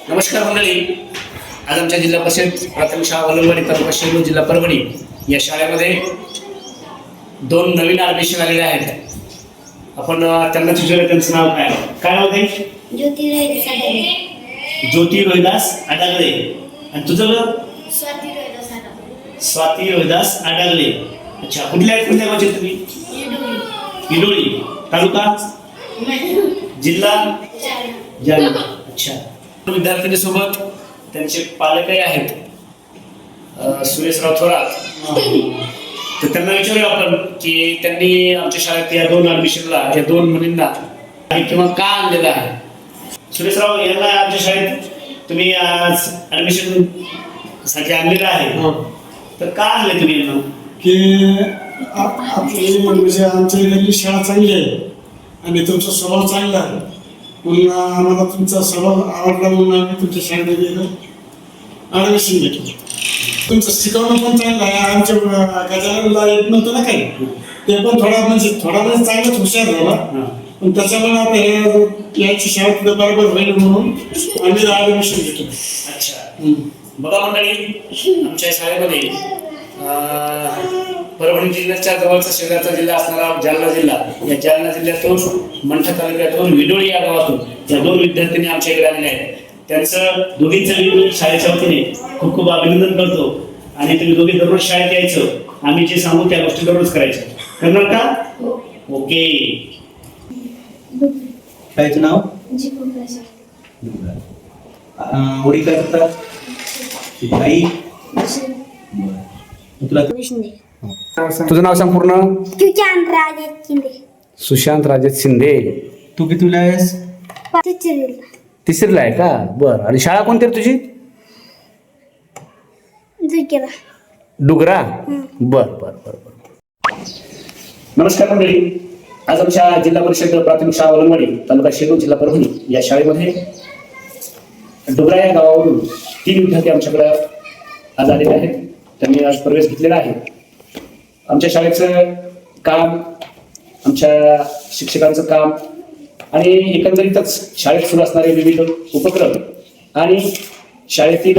नमस्कार मंडळी. आज आमच्या जिल्हा परिषद प्राथमिक शाळा वलंगवाडी तालुका शेलू जिल्हा परभणी या शाळेमध्ये 2 नवीन ॲडमिशन आलेले आहेत. आपण त्यांना विचारूया त्यांचं नाव काय. काय नाव आहे? ज्योती रोहिदास आडागळे. आणि तुझं? स्वाती रोहिदास आडागळे. अच्छा, कुठल्या गावचे तुम्ही? इडोळी. तालुका? जिल्हा जालना. अच्छा. विद्यार्थिनीसोबत त्यांचे पालकही आहेत, सुरेशराव थोरात. तर त्यांना विचारूया आपण की त्यांनी आमच्या शाळेत या 2 ॲडमिशनला, या 2 मुलींना किंवा का आणलेलं आहे. सुरेशराव, यांना आमच्या शाळेत तुम्ही आज ॲडमिशन साठी आणलेलं आहे, तर का आणले तुम्ही यांना? की आपली म्हणजे आमच्या इकडली शाळा चांगली आहे आणि तुमचा स्वभाव चांगला आहे म्हणून आम्हाला तुमचा स्वभाव आवडला म्हणून आम्ही तुमच्या शाळेमध्ये ॲडमिशन घेतलं. तुमचं शिकवणं पण चांगलं आहे. आमच्या गजाननला येत नव्हतं ना काही, ते पण थोडा म्हणजे चांगलाच हुशार झाला, पण त्याच्यामुळे आता हे याची शाळा बरोबर होईल म्हणून आम्ही ॲडमिशन घेतलं. अच्छा. बघा मंडळी, आमच्या शाळेमध्ये परभणी जिल्ह्याच्या जवळचा शेजारचा जिल्हा असणारा जालना जिल्हा, या जालना जिल्ह्यातून मंठा तालुक्यातून विडोळी या गावातून या 2 विद्यार्थिनी आमच्या इकडे आलेले आहेत. त्यांचं दोघींचं शाळेच्या वतीने खूप खूप अभिनंदन करतो. आणि तुम्ही दोघे दररोज शाळेत यायचं, आम्ही जे सांगू त्या गोष्टी दररोज करायच्या. करणार का? ओके. काय तुझं नाव? वडील काय करतात? आई? तुला तुझं नाव सांग पूर्ण. सुशांत राजेश शिंदे. सुशांत राजेश शिंदे. तू कितीला आहेस? तिसरीला आहे का? बरं. आणि शाळा कोणती आहे तुझी? डुगरा. बर बर बर बर. नमस्कार मंडळी. आज आमच्या जिल्हा परिषद प्राथमिक शाळा वलंगवाडी तालुका शेलू जिल्हा परभणी या शाळेमध्ये डुगरा या गावावरून 3 विद्यार्थी आमच्याकडे आज आलेले आहेत. त्यांनी आज प्रवेश घेतलेला आहे. आमच्या शाळेचं काम, आमच्या शिक्षकांचं काम आणि एकंदरीतच शाळेत सुरू असणारे विविध उपक्रम आणि शाळेतील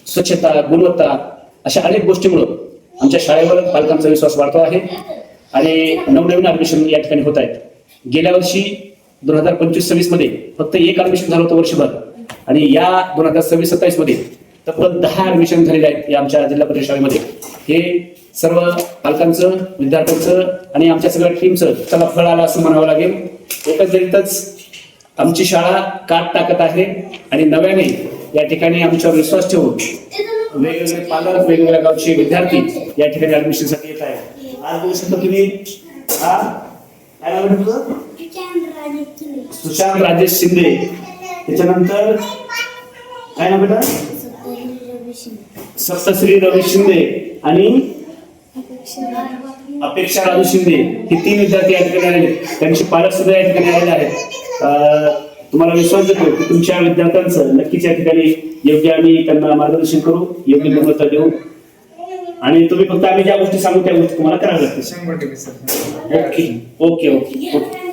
स्वच्छता, गुणवत्ता अशा अनेक गोष्टींमुळं आमच्या शाळेवर पालकांचा विश्वास वाढतो आहे आणि नवनवीन ॲडमिशन या ठिकाणी होत आहेत. गेल्या वर्षी 2025-26 मध्ये फक्त 1 ॲडमिशन झालं होतं वर्षभर, आणि या 2026-27 मध्ये तब्बल 10 ॲडमिशन झालेले आहेत या आमच्या जिल्हा परिषद शाळेमध्ये. हे सर्व पालकांचं, विद्यार्थ्यांचं आणि आमच्या सगळ्या टीमचं त्याला फळ आलं असं म्हणावं लागेल. एकंदरीतच आमची शाळा काट टाकत आहे आणि नव्याने या ठिकाणी आमच्यावर विश्वास ठेवून वेगवेगळे पालक, वेगवेगळ्या गावचे विद्यार्थी या ठिकाणी ॲडमिशनसाठी येत आहेत. आज बघू शकता तुम्ही. काय नाव आहे तुझं? सुशांत राजेश शिंदे. त्याच्यानंतर काय नाव बेटा? सप्तश्री रवी शिंदे आणि अपेक्षा राजू शिंदे. हे 3 विद्यार्थी या ठिकाणी आलेले, त्यांचे पालक सुद्धा या ठिकाणी आलेले आहेत. तुम्हाला विश्वास देतो की तुमच्या विद्यार्थ्यांचं नक्कीच या ठिकाणी योग्य आम्ही त्यांना मार्गदर्शन करू, योग्य गुणवत्ता देऊ. आणि तुम्ही फक्त आम्ही ज्या गोष्टी सांगू त्या गोष्टी तुम्हाला कराव्या लागतील. 100% सर. Okay okay okay.